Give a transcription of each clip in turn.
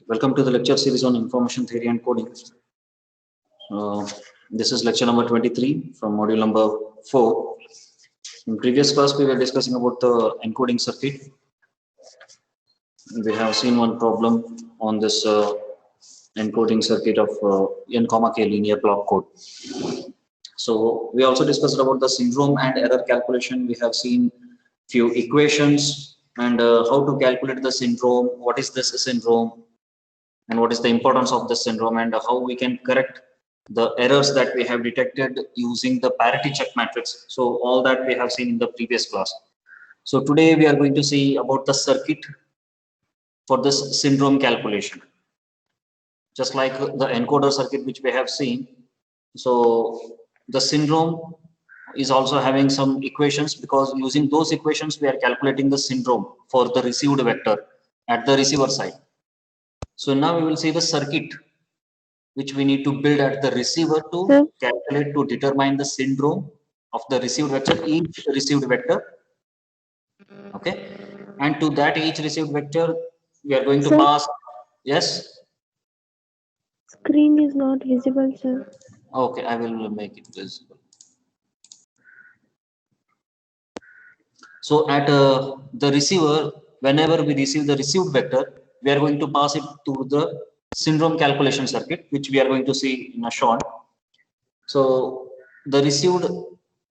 Welcome to the lecture series on information theory and coding. This is lecture number 23 from module number 4. In previous class, we were discussing about the encoding circuit. We have seen one problem on this encoding circuit of n comma k linear block code. So we also discussed about the syndrome and error calculation. We have seen few equations and how to calculate the syndrome, what is this syndrome, and what is the importance of the syndrome, and how we can correct the errors that we have detected using the parity check matrix. So all that we have seen in the previous class. So today we are going to see about the circuit for this syndrome calculation. Just like the encoder circuit which we have seen, so the syndrome is also having some equations, because using those equations we are calculating the syndrome for the received vector at the receiver side. So now we will see the circuit which we need to build at the receiver to calculate, to determine the syndrome of the received vector, each received vector. Okay, and to that each received vector we are going to pass. Yes, screen is not visible, sir. okay, I will make it visible. So at the receiver, whenever we receive the received vector, we are going to pass it to the syndrome calculation circuit, which we are going to see in a short. So the received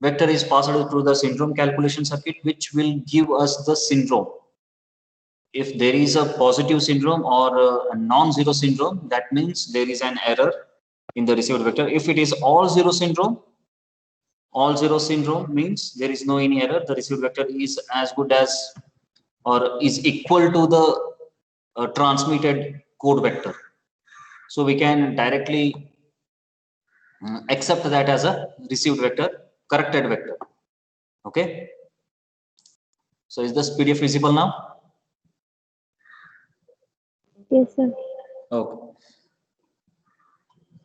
vector is passed through the syndrome calculation circuit, which will give us the syndrome. If there is a positive syndrome or a non-zero syndrome, that means there is an error in the received vector. If it is all zero syndrome means there is no any error. The received vector is as good as or is equal to the transmitted code vector. So we can directly accept that as a received vector, corrected vector. Okay. So is this PDF visible now? Yes, sir. Okay.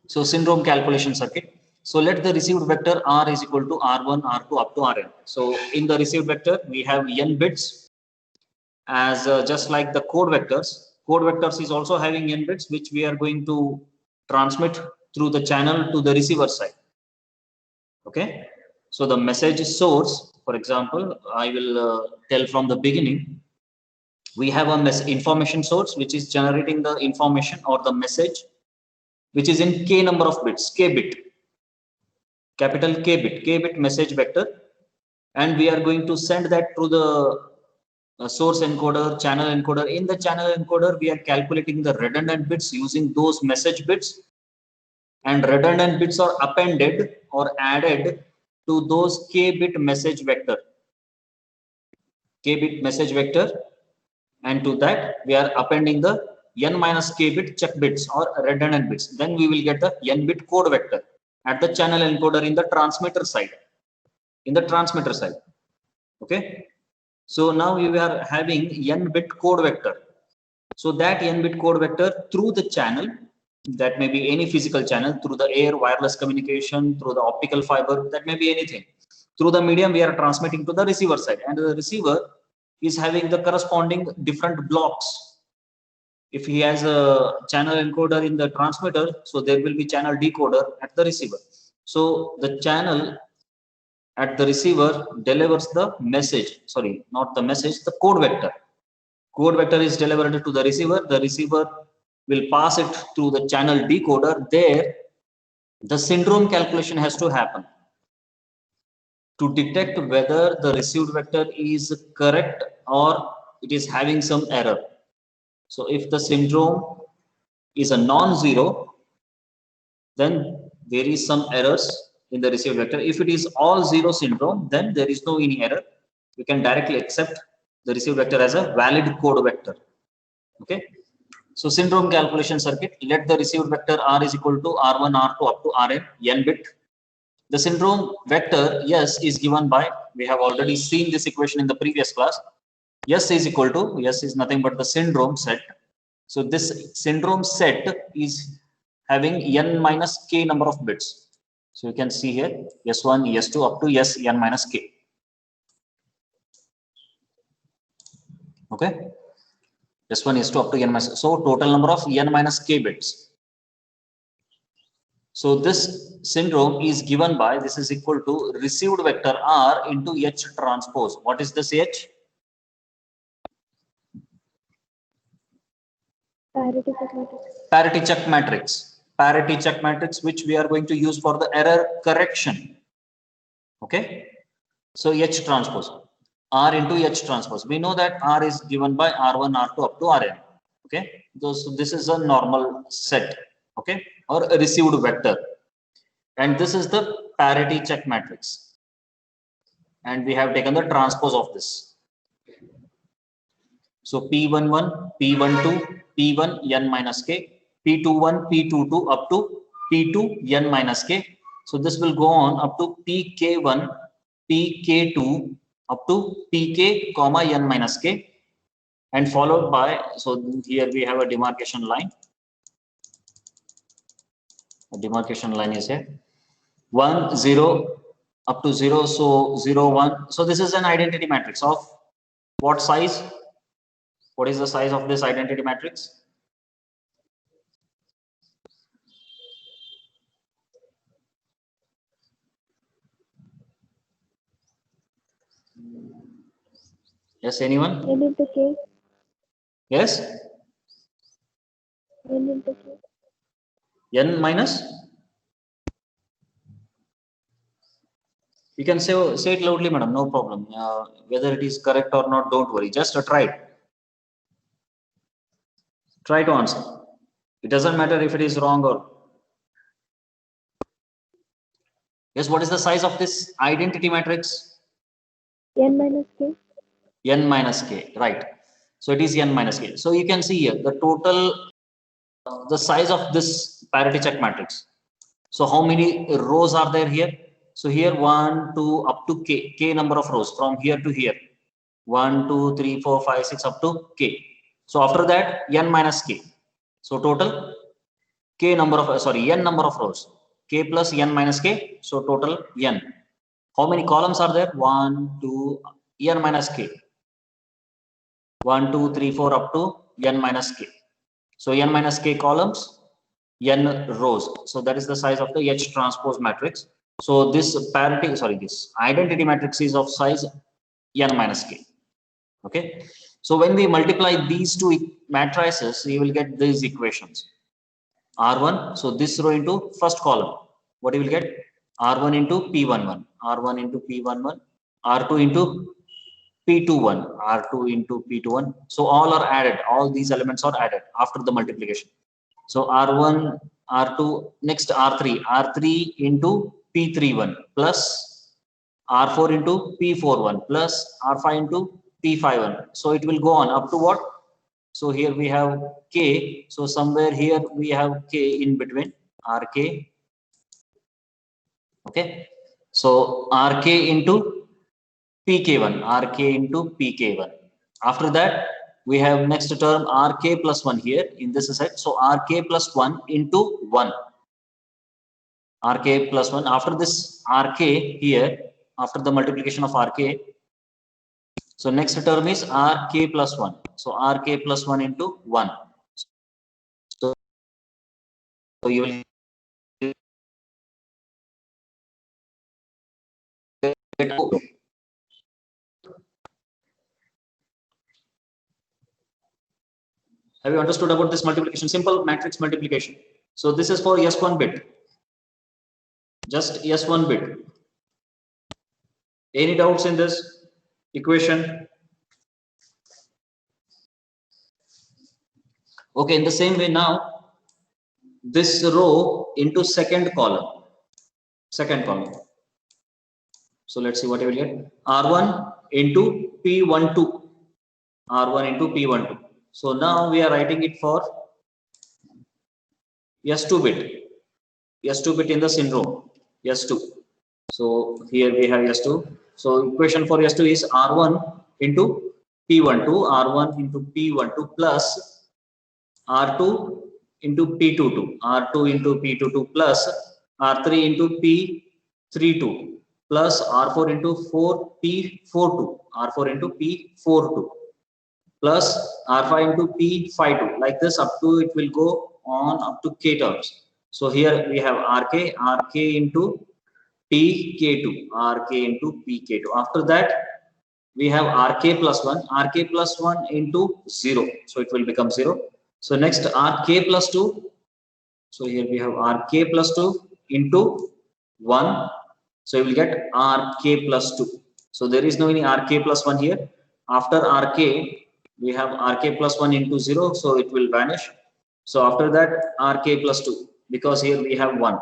So syndrome calculation circuit. So let the received vector R is equal to R1, R2 up to Rn. So in the received vector, we have n bits, as just like the code vectors. Code vectors is also having n bits, which we are going to transmit through the channel to the receiver side. Okay. So the message source, for example, I will tell from the beginning. We have a information source which is generating the information or the message, which is in k number of bits, k bit, capital k bit message vector, and we are going to send that to the source encoder, channel encoder. In the channel encoder, we are calculating the redundant bits using those message bits, and redundant bits are appended or added to those k bit message vector, and to that we are appending the n minus k bit check bits or redundant bits. Then we will get the n bit code vector at the channel encoder in the transmitter side. Okay. So now we are having n bit code vector. So that n bit code vector through the channel, that may be any physical channel, through the air, wireless communication, through the optical fiber, that may be anything. Through the medium, we are transmitting to the receiver side, and the receiver is having the corresponding different blocks. If he has a channel encoder in the transmitter, so there will be channel decoder at the receiver. So the channel at the receiver delivers the message, sorry, not the message, the code vector. Code vector is delivered to the receiver. The receiver will pass it through the channel decoder. There, the syndrome calculation has to happen to detect whether the received vector is correct or it is having some error. So if the syndrome is a non-zero, then there is some errors in the received vector. If it is all zero syndrome, then there is no any error. We can directly accept the received vector as a valid code vector. Okay. So syndrome calculation circuit, let the received vector R is equal to R1, R2 up to Rn, n bit. The syndrome vector S is given by, we have already seen this equation in the previous class. S is equal to, S is nothing but the syndrome set. So this syndrome set is having n minus k number of bits. So you can see here S1, S2 up to Sn minus k. Okay. S1, S2 up to n minus. So total number of n minus k bits. So this syndrome is given by, this is equal to received vector R into H transpose. What is this H? Parity check matrix. Parity check matrix. Parity check matrix, which we are going to use for the error correction. Okay. So H transpose. R into H transpose. We know that R is given by R1, R2 up to Rn. Okay. So this is a normal set. Okay. Or a received vector. And this is the parity check matrix. And we have taken the transpose of this. So P11, P12, P1 n minus k, P21, P22 up to P2 n minus k. So this will go on up to Pk1, Pk2 up to Pk comma n minus k, and followed by, so here we have a demarcation line. A demarcation line is here. 1, 0 up to 0, so 0, 1. So this is an identity matrix of what size? What is the size of this identity matrix? Yes, anyone? N into K. Yes? N into K. N minus? You can say it loudly, madam, no problem. Whether it is correct or not, don't worry. Just try it. Try to answer. It doesn't matter if it is wrong or. Yes, what is the size of this identity matrix? N minus K. N minus K, right. So it is N minus K. So you can see here the total, the size of this parity check matrix. So how many rows are there here? So here 1, 2 up to k number of rows from here to here. 1, 2, 3, 4, 5, 6 up to k. So after that n minus k. So total k number of n number of rows. K plus n minus k. So total n. How many columns are there? 1, 2, n minus k. 1, 2, 3, 4 up to n minus k. So n minus k columns, n rows. So that is the size of the H transpose matrix. So this parity, this identity matrix is of size n minus k. Okay. So when we multiply these two matrices, you will get these equations. R1, so this row into first column. What you will get? R1 into P11, R1 into P11, R2 into P21, R2 into P21. So all are added. All these elements are added after the multiplication. So R1, R2, next R3, R3 into P31 plus R4 into P41 plus R5 into P51. So it will go on up to what? So here we have K. So somewhere here we have K in between, RK. Okay. So RK into PK1, RK into PK1. After that, we have next term RK plus 1 here in this set. So RK plus 1 into 1. RK plus 1. After this RK here, after the multiplication of RK, so next term is RK plus 1. So RK plus 1 into 1. So you will get. Have you understood about this multiplication? Simple matrix multiplication. So this is for S1 bit. Just S1 bit. Any doubts in this equation? Okay, in the same way now, this row into second column. Second column. So let's see what you will get. R1 into P12. R1 into P12. So now we are writing it for S2 bit. S2 bit in the syndrome. S2. So here we have S2. So equation for S2 is R1 into P12, R1 into P12 plus R2 into P22, R2 into P22 plus R3 into P32 plus R4 into 4P42, R4 into P42. plus r phi into p phi 2, like this up to it will go on up to k terms. So here we have rk into pk2, rk into pk2. After that we have rk plus 1, rk plus 1 into 0, so it will become 0. So next rk plus 2, so here we have rk plus 2 into 1, so you will get rk plus 2. So there is no any rk plus 1 here. After rk we have rk plus 1 into 0, so it will vanish. So after that rk plus 2, because here we have 1.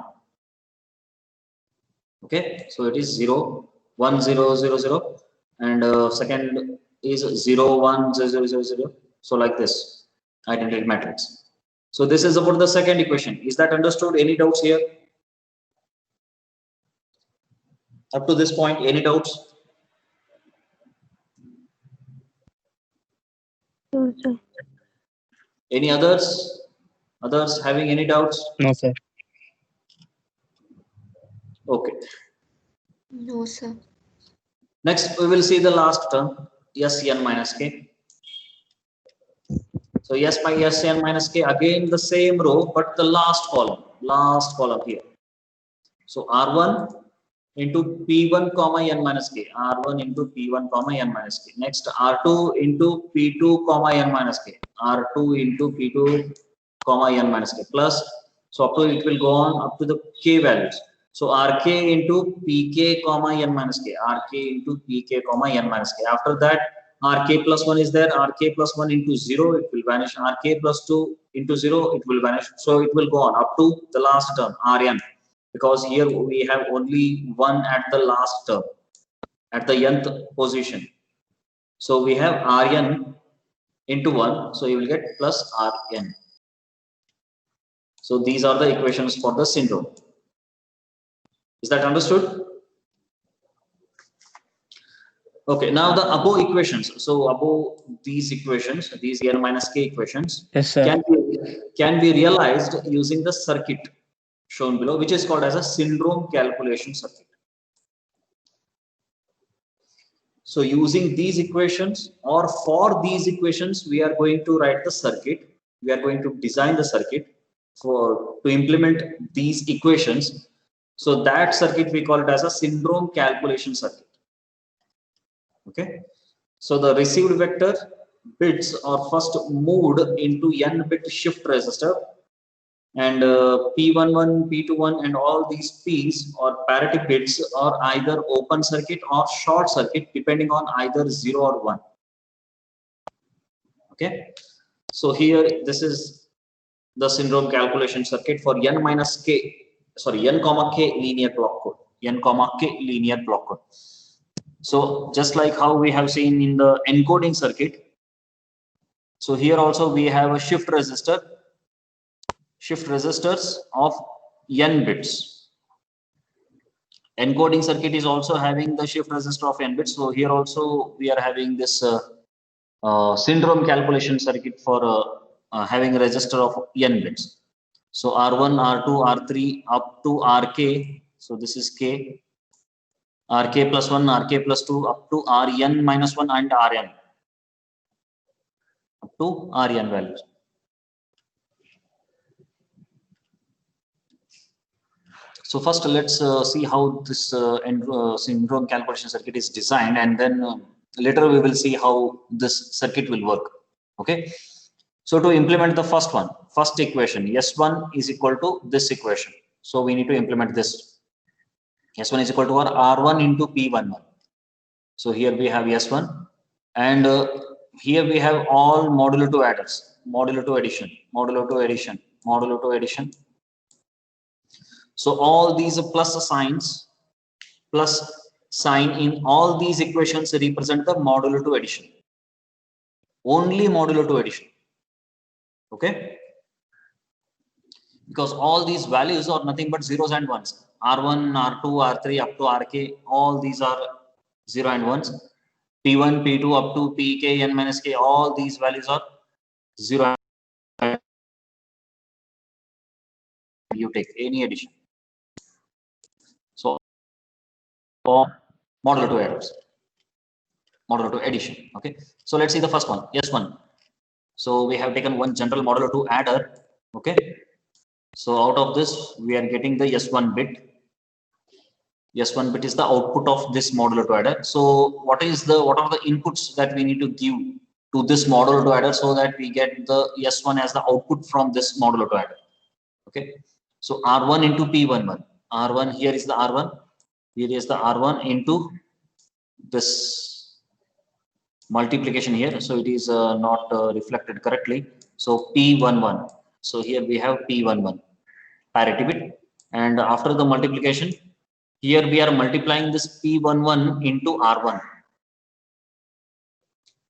Okay, so it is 0 1 0 0 0, and second is 0 1 0 0 0 0. So like this identity matrix. So this is about the second equation. Is that understood? Any doubts here up to this point? Any doubts? No, sir. Any others having any doubts? No, sir. Okay, No, sir. next we will see the last term, Sn minus k. So S by Sn minus k, again the same row but the last column here. So r1 into p1 comma n minus k, r1 into p1 comma n minus k. Next r2 into p2 comma n minus k, r2 into p2 comma n minus k, plus, so up to it will go on up to the k values. So rk into pk comma n minus k, rk into pk comma n minus k. After that rk plus 1 is there, rk plus 1 into 0, it will vanish, rk plus 2 into 0, it will vanish. So it will go on up to the last term rn, because here we have only one at the last term, at the nth position. So we have rn into 1, so you will get plus rn. So these are the equations for the syndrome. Is that understood? Okay, now the above equations. So above these equations, these n minus k equations, Yes, sir. can be realized using the circuit shown below, which is called as a syndrome calculation circuit. So using these equations, or for these equations, we are going to write the circuit. We are going to design the circuit to implement these equations. So that circuit we call it as a syndrome calculation circuit. Okay. So the received vector bits are first moved into n bit shift register, and P11, P21, and all these P's or parity bits are either open circuit or short circuit, depending on either 0 or 1. Okay, so here this is the syndrome calculation circuit for n minus k, sorry, n comma k linear block code, n comma k linear block code. So just like how we have seen in the encoding circuit, so here also we have a shift resistors of n bits. Encoding circuit is also having the shift resistor of n bits. So here also we are having this syndrome calculation circuit for having a resistor of n bits. So r1, r2, r3 up to rk. So this is k, rk plus 1, rk plus 2 up to rn minus 1 and rn up to rn values. So first let's see how this syndrome calculation circuit is designed, and then later we will see how this circuit will work. Okay, so to implement the first equation, S1 is equal to this equation. So we need to implement this. S1 is equal to R1 into P11. So here we have S1, and here we have all modulo 2 adders, modulo 2 addition, modulo 2 addition, modulo 2 addition. So all these plus sign in all these equations represent the modulo 2 addition, only modulo 2 addition. Okay, because all these values are nothing but zeros and ones. R1, R2, R3 up to RK, all these are 0 and 1s. P1, P2 up to PK, N minus K, all these values are 0 and you take any addition. So modulo 2 errors. modulo 2 addition. Okay, so let's see the first one, S1. So we have taken one general modulo 2 adder. Okay, so out of this we are getting the S1 bit. S1 bit is the output of this modulo 2 adder. So what are the inputs that we need to give to this modulo 2 adder so that we get the S1 as the output from this modulo 2 adder? Okay, so R1 into P11. R1, here is the R1, here is the R1 into this multiplication here, so it is not reflected correctly. So P11, so here we have P11 parity bit, and after the multiplication, here we are multiplying this P11 into R1,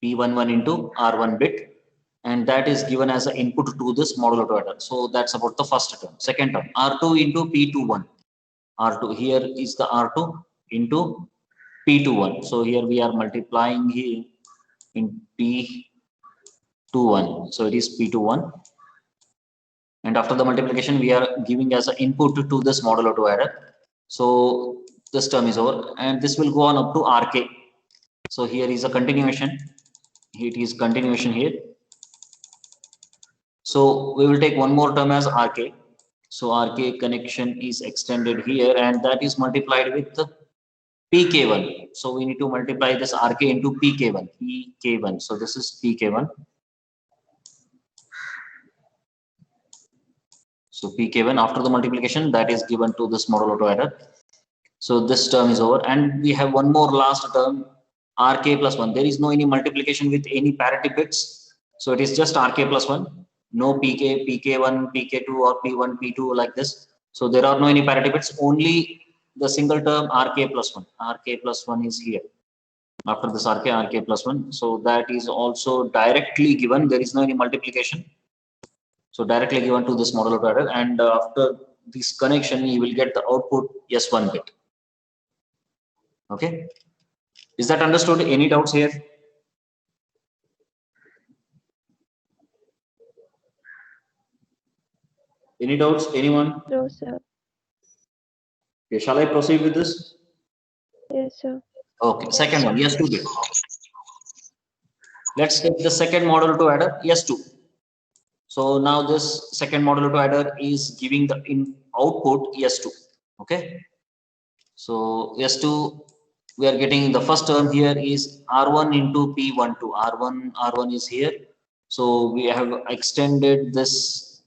P11 into R1 bit, and that is given as an input to this modulo 2 adder. So that's about the first term. Second term, R2 into P21. R2, here is the R2 into P21. So here we are multiplying here in P21. So it is P21. And after the multiplication, we are giving as an input to this modulo 2 adder. So this term is over, and this will go on up to RK. So here is a continuation. It is continuation here. So we will take one more term as RK. So RK connection is extended here, and that is multiplied with PK1. So we need to multiply this RK into PK1. PK1. So this is PK1. So PK1, after the multiplication, that is given to this modulo 2 adder. So this term is over, and we have one more last term, RK plus 1. There is no any multiplication with any parity bits. So it is just RK plus 1. No PK, PK1, PK2 or P1, P2 like this. So there are no any parity bits, only the single term RK plus 1. RK plus 1 is here. After this RK plus 1. So that is also directly given. There is no any multiplication. So directly given to this modulo 2 adder, and after this connection, you will get the output S1 bit. Okay. Is that understood? Any doubts here? Any doubts? Anyone? No, sir. Okay, shall I proceed with this? Yes, sir. Okay, second one, S2 bit. Let's take the second modulo 2 adder, S2. So now this second modulo 2 adder is giving the output S2. Okay. So S2, we are getting the first term here is R1 into P12. R1 is here. So we have extended this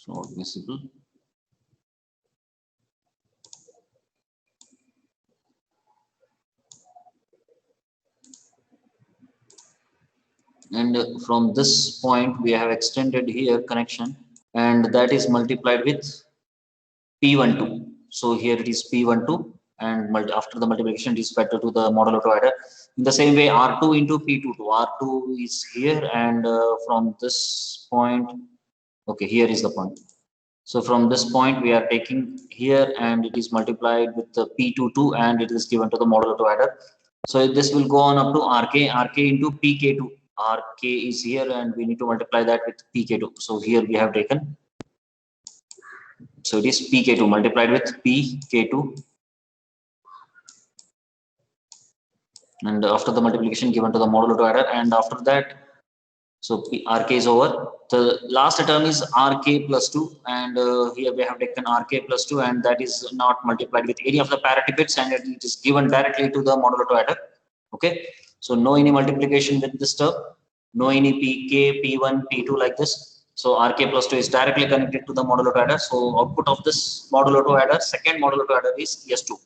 not visible. And from this point we have extended here connection, and that is multiplied with P12. So here it is P12, and after the multiplication it is fed to the modulo 2 adder. In the same way, R2 into P22. R2 is here, and from this point, okay, here is the point. So from this point we are taking here, and it is multiplied with the P22, and it is given to the modulo 2 adder. So this will go on up to RK into PK2. RK is here, and we need to multiply that with PK2. So here we have taken. So it is PK2 multiplied with PK2. And after the multiplication given to the modulo 2 adder, and after that, so RK is over. The last term is RK plus 2, and here we have taken RK plus 2, and that is not multiplied with any of the parity bits, and it is given directly to the modulo 2 adder. Okay, so no any multiplication with this term, no any PK, P1, P2 like this. So RK plus 2 is directly connected to the modulo 2 adder. So output of this modulo 2 adder, second modulo 2 adder, is S2.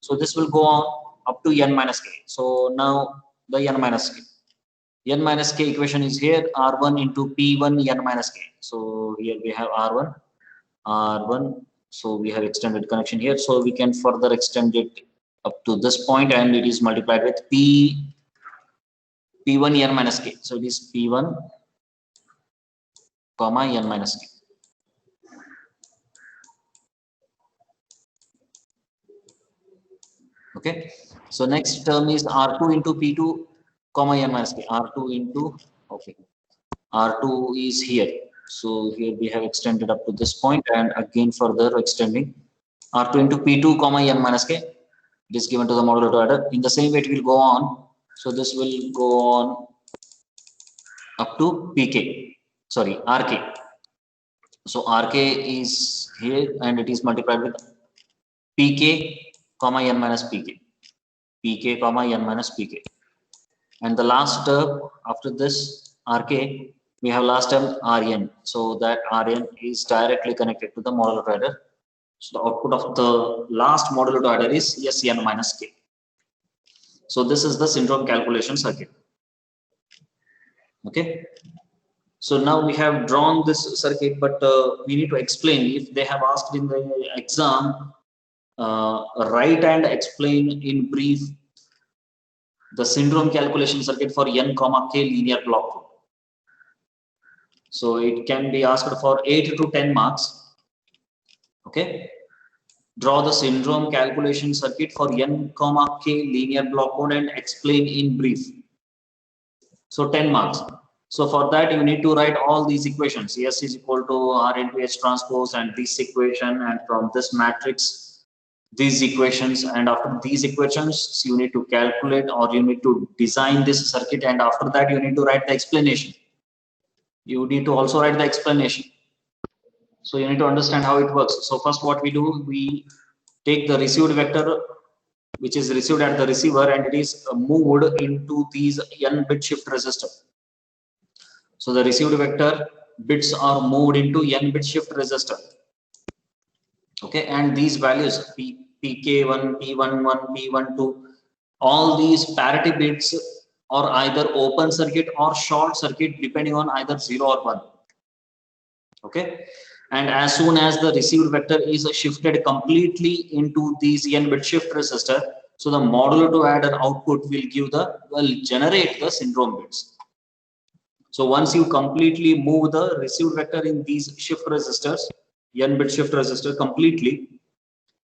So this will go on up to n minus k. So now the n minus k. N minus k equation is here, R1 into P1 n minus k. So here we have R1. So we have extended connection here. So we can further extend it up to this point, and it is multiplied with P1 n minus k. So it is P1 comma n minus k. Okay. So next term is R2 into P2 comma n minus k. R2 into, okay, R2 is here. So here we have extended up to this point, and again further extending R2 into P2 comma N minus K. It is given to the modular to adder. In the same way, it will go on. So this will go on up to Pk. Sorry, Rk. So Rk is here and it is multiplied with Pk comma N minus Pk. Pk comma N minus Pk. And the last term after this Rk, we have last term Rn. So that Rn is directly connected to the modular to adder. So the output of the last modular to adder is Sn minus K. So this is the syndrome calculation circuit. Okay. So now we have drawn this circuit, but we need to explain. If they have asked in the exam, write and explain in brief the syndrome calculation circuit for N comma K linear block code. So it can be asked for 8 to 10 marks. Okay. Draw the syndrome calculation circuit for N comma K linear block code and explain in brief. So 10 marks. So for that you need to write all these equations. S is equal to R into H transpose and this equation, and from this matrix these equations, and after these equations you need to calculate or you need to design this circuit, and after that you need to write the explanation. You need to also write the explanation. So you need to understand how it works. So first what we do, we take the received vector which is received at the receiver and it is moved into these n bit shift resistor. So the received vector bits are moved into n bit shift resistor. Okay, and these values PK1, P11, P12, all these parity bits are either open circuit or short circuit depending on either 0 or 1. Okay, and as soon as the received vector is shifted completely into these n bit shift resistor, so the modular to adder output will generate the syndrome bits. So once you completely move the received vector in these shift resistors, n bit shift resistor completely,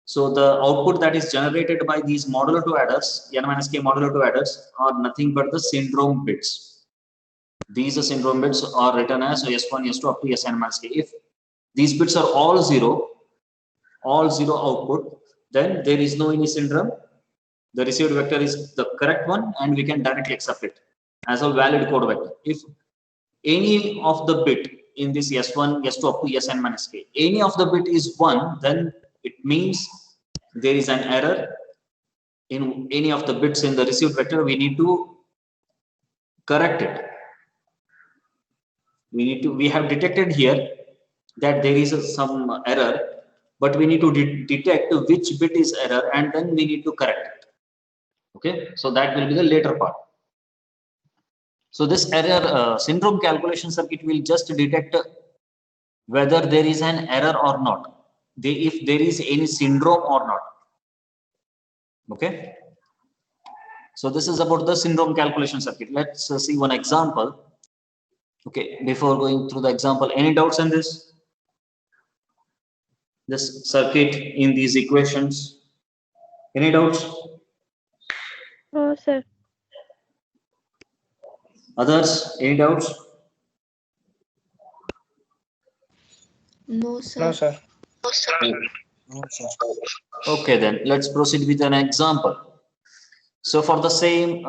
so the output that is generated by these modular to adders, n minus k modular to adders, are nothing but the syndrome bits. These syndrome bits are written as S1, S2 up to Sn minus k. If these bits are all zero output, then there is no any syndrome. The received vector is the correct one and we can directly accept it as a valid code vector. If any of the bit in this S1, S2 up to Sn minus k, any of the bit is 1, then it means there is an error in any of the bits in the received vector. We need to correct it. We have detected here that there is some error, but we need to detect which bit is error and then we need to correct it. Okay, so that will be the later part. So this error syndrome calculation circuit will just detect whether there is an error or not, if there is any syndrome or not. Okay, so this is about the syndrome calculation circuit. Let's see one example. Okay, before going through the example, any doubts on this circuit in these equations? Any doubts? No, sir. Others, any doubts? No, sir. No, sir. No, sir. Okay, then let's proceed with an example. So for the same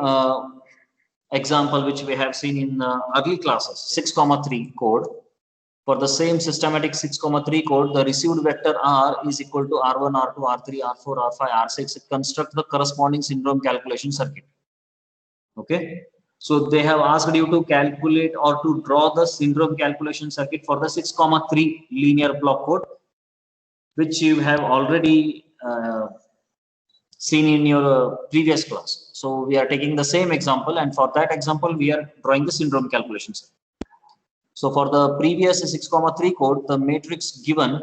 example which we have seen in early classes, 6,3 code, for the same systematic 6,3 code, the received vector R is equal to R1, R2, R3, R4, R5, R6. Construct the corresponding syndrome calculation circuit. Okay, so they have asked you to calculate or to draw the syndrome calculation circuit for the 6,3 linear block code, which you have already seen in your previous class. So we are taking the same example, and for that example we are drawing the syndrome calculation circuit. So for the previous 6,3 code, the matrix given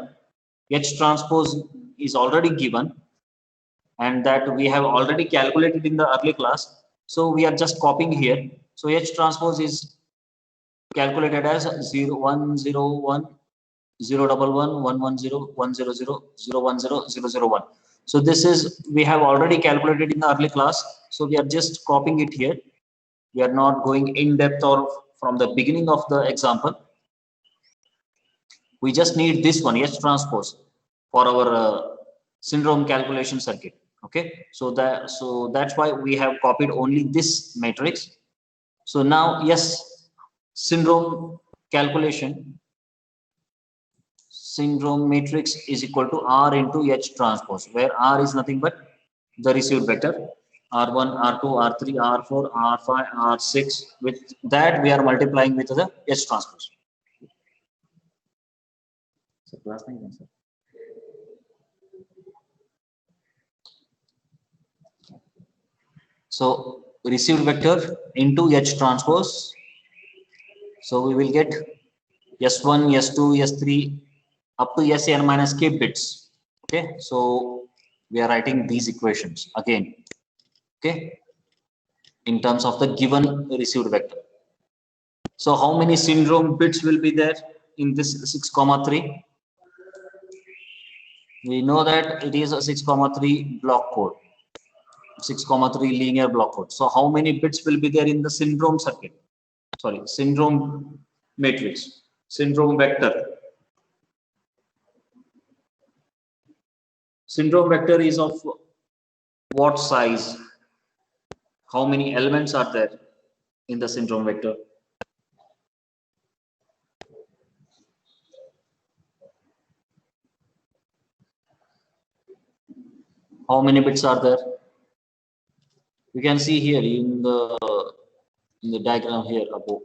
H transpose is already given, and that we have already calculated in the early class. So we are just copying here. So H transpose is calculated as 0, 1, 0, 1, 0, 1, 1, 1, 0, 1, 0, 0, 0, 1, 0, 0, 0, 1. So this is, we have already calculated in the early class. So we are just copying it here. We are not going in depth or from the beginning of the example. We just need this one, H transpose, for our syndrome calculation circuit. Okay, so that's why we have copied only this matrix. So now, yes, syndrome calculation, syndrome matrix is equal to R into H transpose, where R is nothing but the received vector, R1, R2, R3, R4, R5, R6. With that, we are multiplying with the H transpose. So received vector into H transpose. So we will get S1, S2, S3 up to Sn minus k bits. Okay, so we are writing these equations again. Okay, in terms of the given received vector. So how many syndrome bits will be there in this 6,3? We know that it is a 6,3 block code, 6,3 linear block code. So how many bits will be there in the syndrome circuit? Sorry, syndrome matrix, syndrome vector. Syndrome vector is of what size? How many elements are there in the syndrome vector? How many bits are there? You can see here in the diagram here above.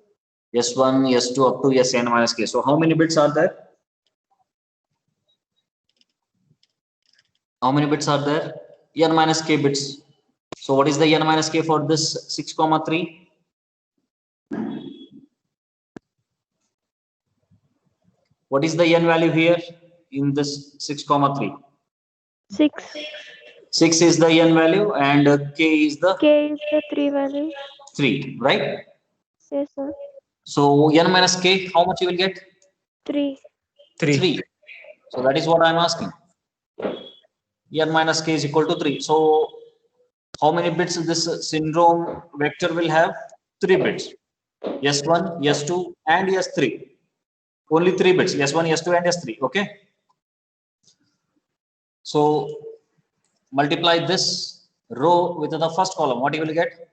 S1, S2 up to Sn minus k. So how many bits are there? How many bits are there? N minus k bits. So what is the N minus k for this 6,3? What is the N value here in this 6,3? 6. 6 is the N value and k is the K is the 3 value. 3, right? Yes, sir. So N minus k, how much you will get? 3. 3. So that is what I am asking. N minus k is equal to 3. So how many bits this syndrome vector will have? 3 bits. S1, S2 and S3. Only 3 bits. S1, S2 and S3. Okay. So multiply this row with the first column. What you will get?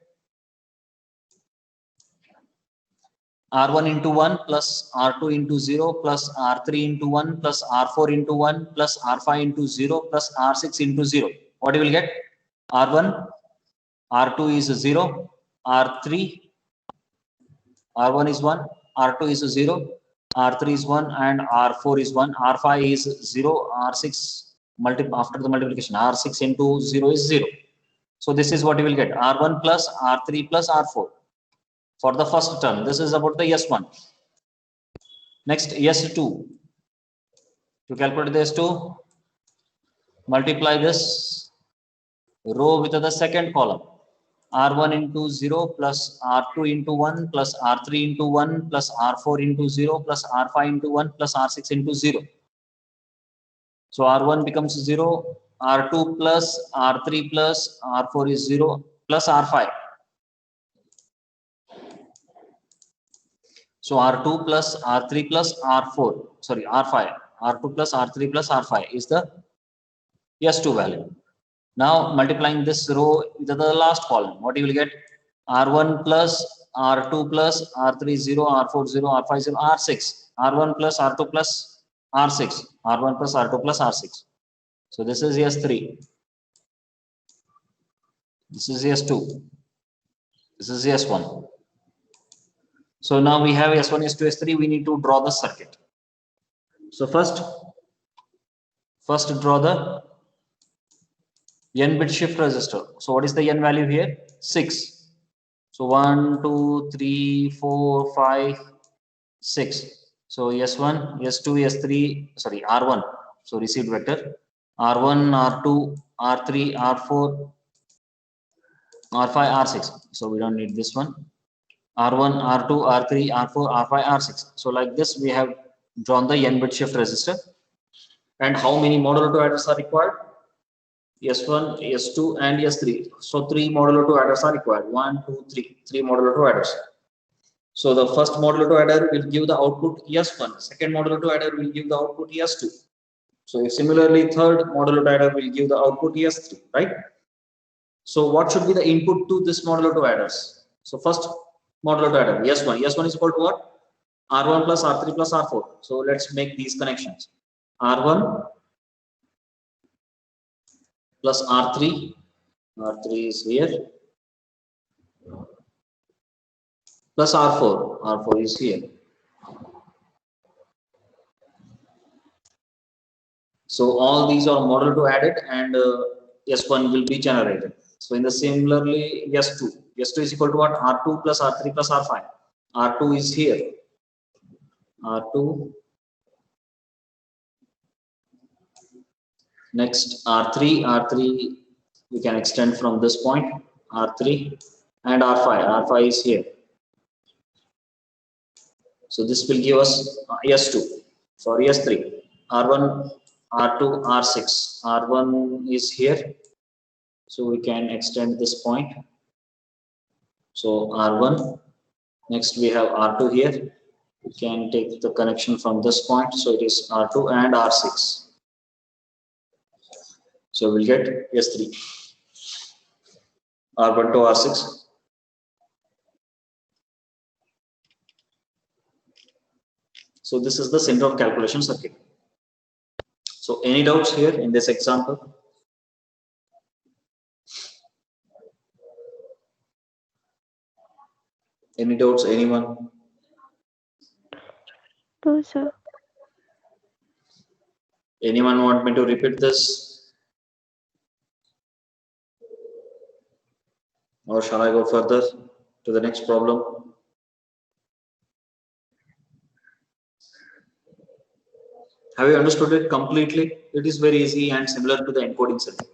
R1 into 1 plus R2 into 0 plus R3 into 1 plus R4 into 1 plus R5 into 0 plus R6 into 0. What you will get? R1, R2 is 0, R3, R1 is 1, R2 is 0, R3 is 1 and R4 is 1, R5 is 0, R6 after the multiplication, R6 into 0 is 0. So this is what you will get, R1 plus R3 plus R4 for the first term. This is about the S1. Next, S2. To calculate the S2, multiply this row with the second column. R1 into 0 plus R2 into 1 plus R3 into 1 plus R4 into 0 plus R5 into 1 plus R6 into 0. So R1 becomes 0, R2 plus R3 plus R4 is 0 plus R5. So R2 plus R3 plus R4, sorry, R5, R2 plus R3 plus R5 is the S2 value. Now multiplying this row with the last column, what you will get? R1 plus R2 plus R3 0, R4 0, R5 0, R6, R1 plus R2 plus R6, R1 plus R2 plus R6. So this is S3. This is S2. This is S1. So now we have S1, S2, S3. We need to draw the circuit. So first draw the N bit shift resistor. So what is the N value here? 6. So 1, 2, 3, 4, 5, 6. So S1, S2, S3, sorry, R1. So received vector. R1, R2, R3, R4, R5, R6. So we don't need this one. R1, R2, R3, R4, R5, R6. So like this, we have drawn the N bit shift resistor. And how many modulo 2 adders are required? S1, S2, and S3. So 3 modulo 2 adders are required. 1, 2, 3. 3 modulo 2 adders. So the first modulo 2 adder will give the output S1. Second modulo 2 adder will give the output S2. So similarly, third modulo to adder will give the output S3, right? So what should be the input to this modulo to adders? So first modulo to adder, S1. S1 is equal to what? R1 plus R3 plus R4. So let's make these connections. R1 plus R3. R3 is here. Plus R4. R4 is here. So all these are modulo to added and S1 will be generated. So in the similarly S2. S2 is equal to what? R2 plus R3 plus R5. R2 is here. R2. Next R3. R3 we can extend from this point. R3 and R5. R5 is here. So this will give us S2. Sorry, S3. R1, R2, R6. R1 is here. So we can extend this point. So R1. Next we have R2 here. We can take the connection from this point. So it is R2 and R6. So we'll get S3. R1 to R6. So this is the syndrome calculation circuit. So any doubts here in this example? Any doubts, anyone? No, sir. Anyone want me to repeat this? Or shall I go further to the next problem? Have you understood it completely? It is very easy and similar to the encoding circuit.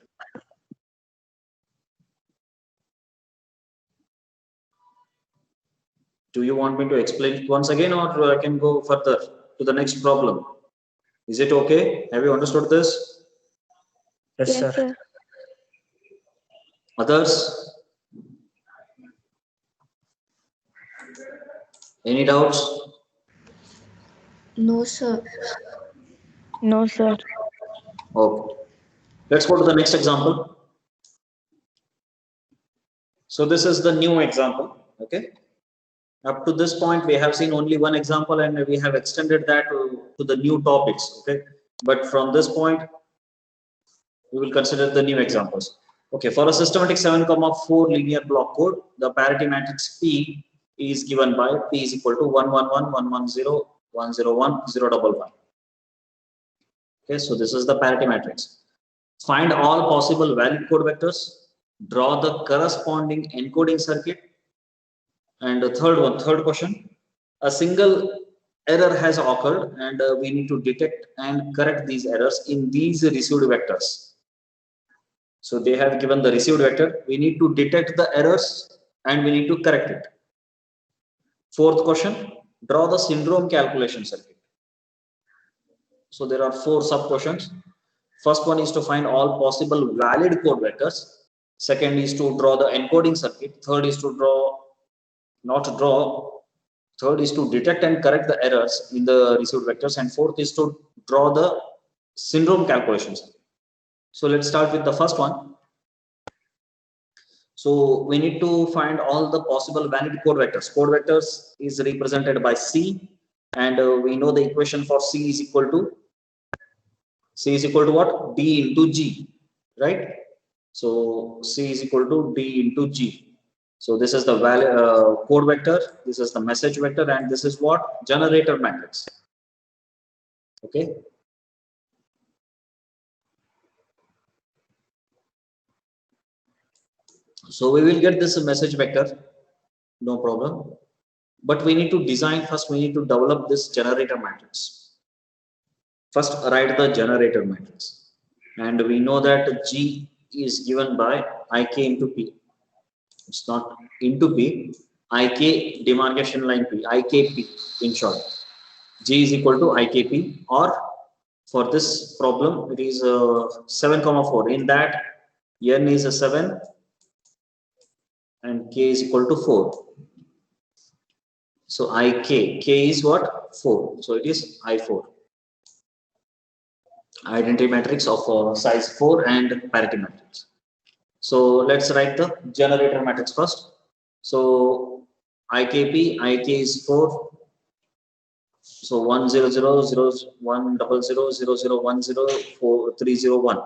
Do you want me to explain it once again, or I can go further to the next problem? Is it okay? Have you understood this? Yes, Yes, sir. sir. Others? Any doubts? No, sir. No, sir. Okay. Let's go to the next example. So this is the new example. Okay. Up to this point, we have seen only one example and we have extended that to the new topics. Okay. But from this point, we will consider the new examples. Okay. For a systematic 7,4 linear block code, the parity matrix P is given by P is equal to 1, 1, 1, 1, 1, 0, 1, 0, 1, 0, 1, 1. Okay. So this is the parity matrix. Find all possible valid code vectors. Draw the corresponding encoding circuit. And the third question, a single error has occurred and we need to detect and correct these errors in these received vectors. So they have given the received vector. We need to detect the errors and we need to correct it. Fourth question, draw the syndrome calculation circuit. So there are 4 sub questions. First one is to find all possible valid code vectors. Second is to draw the encoding circuit. Third is to Third is to detect and correct the errors in the received vectors. And fourth is to draw the syndrome calculation circuit. So let's start with the first one. So we need to find all the possible valid code vectors. Code vectors is represented by C, and we know the equation for C is equal to what? D into G, right? So C is equal to D into G. So this is the code vector, this is the message vector, and this is what? Generator matrix. Okay. So we will get this message vector, no problem. But we need to design first, we need to develop this generator matrix. First, write the generator matrix. And we know that G is given by IK into P. It's not into P, IK demarcation line P, IKP in short. G is equal to IKP, or for this problem, it is 7,4. In that, N is a 7 and K is equal to 4. So IK, K is what? 4. So it is I4. identity matrix of size 4 and parity matrix. So let's write the generator matrix first. So IKP, IK is 4. So 1 0 0 0 1 0 0 0 0 1 0 4 3 0 1.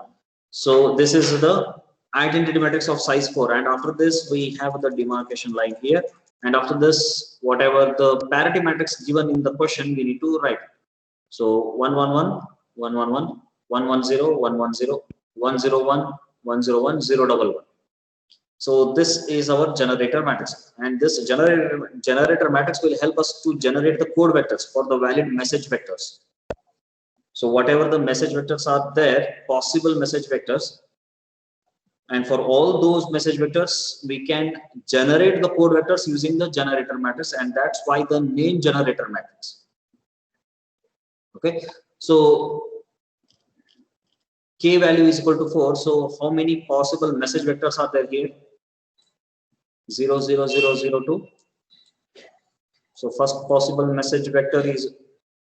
So this is the identity matrix of size 4, and after this we have the demarcation line here, and after this whatever the parity matrix given in the question we need to write. So 1 1 1 1 1 1 1 1 0 1 1 0 1 0 1 1 0 1 0 1 1. So this is our generator matrix, and this generator matrix will help us to generate the code vectors for the valid message vectors. So whatever the message vectors are there, possible message vectors, and for all those message vectors, we can generate the code vectors using the generator matrix, and that's why the name generator matrix. Okay, so k value is equal to 4. So how many possible message vectors are there here? 0 0 0 0 2. So first possible message vector is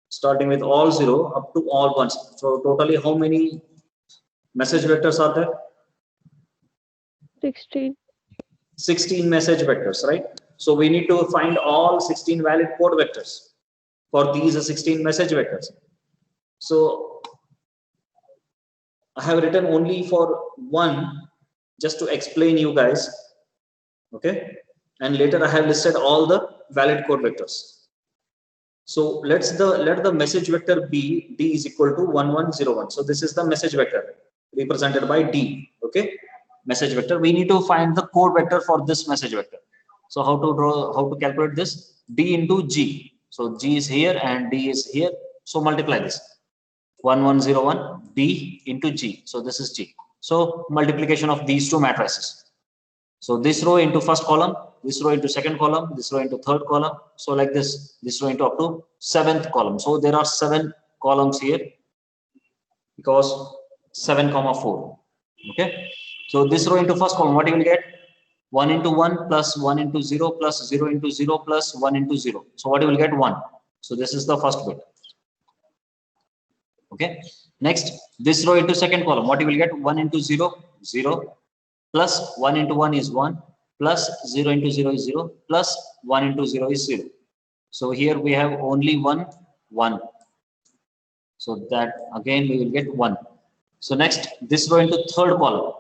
starting with all 0 up to all 1s. So totally how many message vectors are there? 16. 16 message vectors, right? So we need to find all 16 valid code vectors for these 16 message vectors. So I have written only for one just to explain you guys. Okay, and later I have listed all the valid code vectors. So let the message vector be D is equal to 1 1 0 1. So this is the message vector represented by D. Okay, message vector. We need to find the code vector for this message vector. So how to calculate this? D into G. So G is here and D is here. So multiply this. 1 1 0 1 D into G. So this is G. So multiplication of these two matrices. So this row into first column, this row into second column, this row into third column. So like this row into up to 7th column. So there are 7 columns here because 7 comma 4. Okay. So this row into first column, what you will get? 1 into 1 plus 1 into 0 plus 0 into 0 plus 1 into 0. So what you will get? 1. So this is the first bit. Okay. Next, this row into second column, what you will get? 1 into 0, 0. Plus 1 into 1 is 1, plus 0 into 0 is 0, plus 1 into 0 is 0. So here we have only 1, 1. So that again we will get 1. So next, this row into third column,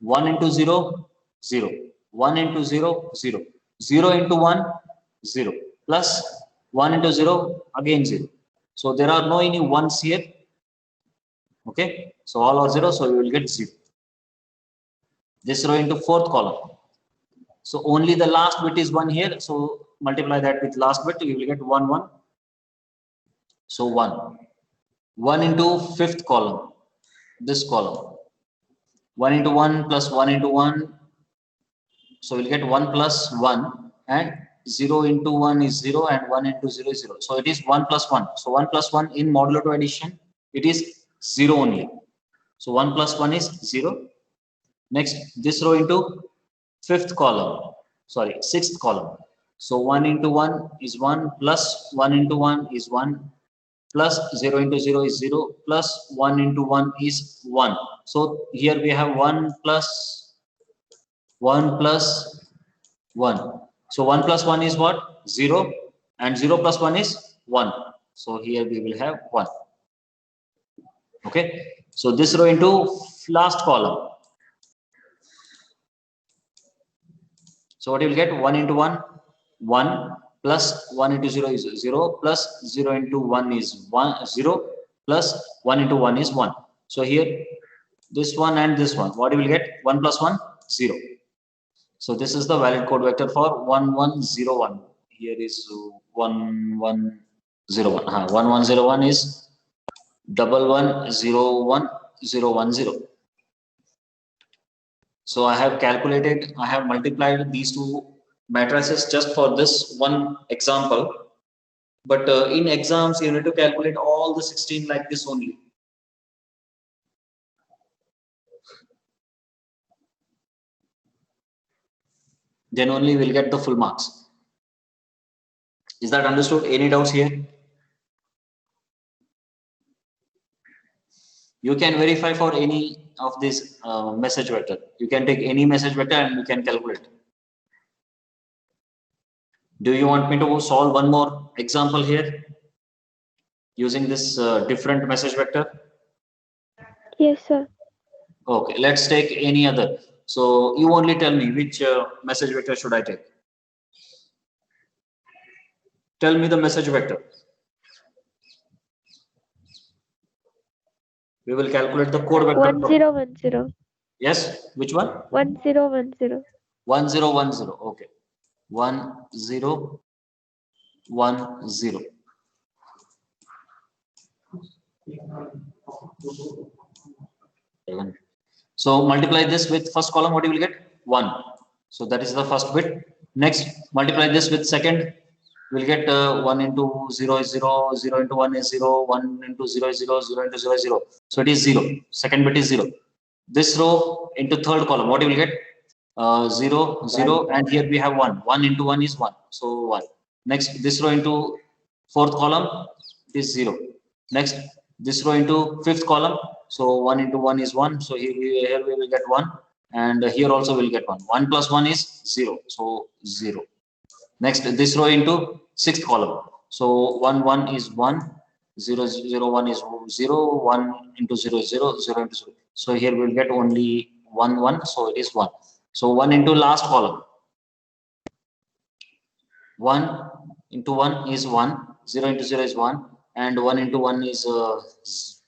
1 into 0, 0, 1 into 0, 0, 0 into 1, 0, plus 1 into 0, again 0. So there are no any 1s here. Okay, so all are 0, so we will get 0. This row into fourth column. So only the last bit is 1 here. So multiply that with last bit, you will get 1, 1. So 1. 1 into fifth column, this column. 1 into 1 plus 1 into 1. So we'll get 1 plus 1, and 0 into 1 is 0 and 1 into 0 is 0. So it is 1 plus 1. So 1 plus 1 in modulo 2 addition, it is 0 only. So 1 plus 1 is 0. Next, this row into sixth column. So 1 into 1 is 1, plus 1 into 1 is 1, plus 0 into 0 is 0, plus 1 into 1 is 1. So here we have 1 plus 1 plus 1. So 1 plus 1 is what? 0, and 0 plus 1 is 1. So here we will have 1. Okay. So this row into last column. So what you will get? 1 into 1, 1, plus 1 into 0 is 0, plus 0 into 1 is 1, 0, plus 1 into 1 is 1. So here, this one and this one, what you will get? 1 plus 1, 0. So this is the valid code vector for 1101. Here is 1101. 1101 is 1101010. So I have calculated, I have multiplied these two matrices just for this one example. But in exams, you need to calculate all the 16 like this only. Then only we'll get the full marks. Is that understood? Any doubts here? You can verify for any of this message vector. You can take any message vector and you can calculate. Do you want me to solve one more example here using this different message vector? Yes, sir. Okay, let's take any other. So you only tell me which message vector should I take. Tell me the message vector. We will calculate the code vector. 1010. Yes, which one? 1010. 1010. Okay, 1010. So multiply this with first column. What you will get? 1. So that is the first bit. Next, multiply this with second. We'll get 1 into 0 is 0, 0 into 1 is 0, 1 into 0 is 0, 0 into 0 is 0. So it is 0. Second bit is 0. This row into third column, what you will get? 0, 0, and here we have 1. 1 into 1 is 1. So 1. Next, this row into fourth column is 0. Next, this row into fifth column. So 1 into 1 is 1. So here we will get 1. And here also we'll get 1. 1 plus 1 is 0. So 0. Next, this row into sixth column. So 1, 1 is 1. 0, 0, 1 is 0. 1 into 0 is 0. 0 into 0. So here we'll get only 1, 1. So it is 1. So 1 into last column. 1 into 1 is 1. 0 into 0 is 1. And 1 into 1 is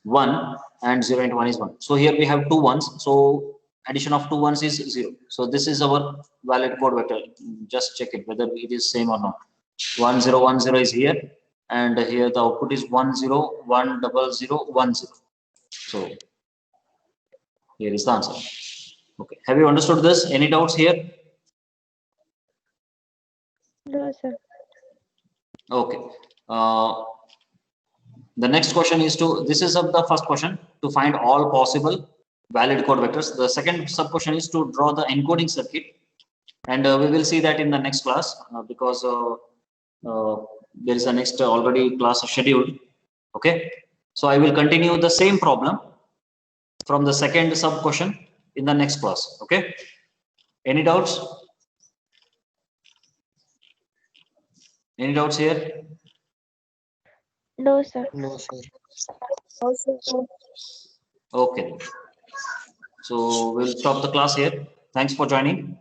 1. And 0 into 1 is 1. So here we have 2 ones. So addition of 2 ones is 0. So this is our valid code vector. Just check it whether it is same or not. 1 0 1 0 is here, and here the output is 1 0 1 0 0 1 0. So here is the answer. Okay, have you understood this? Any doubts here? No, sir. Okay. The next question is this is the first question, to find all possible valid code vectors. The second sub question is to draw the encoding circuit, and we will see that in the next class because there is a next already class scheduled. Okay, so I will continue the same problem from the second sub question in the next class. Okay, any doubts? Any doubts here? No, sir. No, sir. Okay, so we'll stop the class here. Thanks for joining.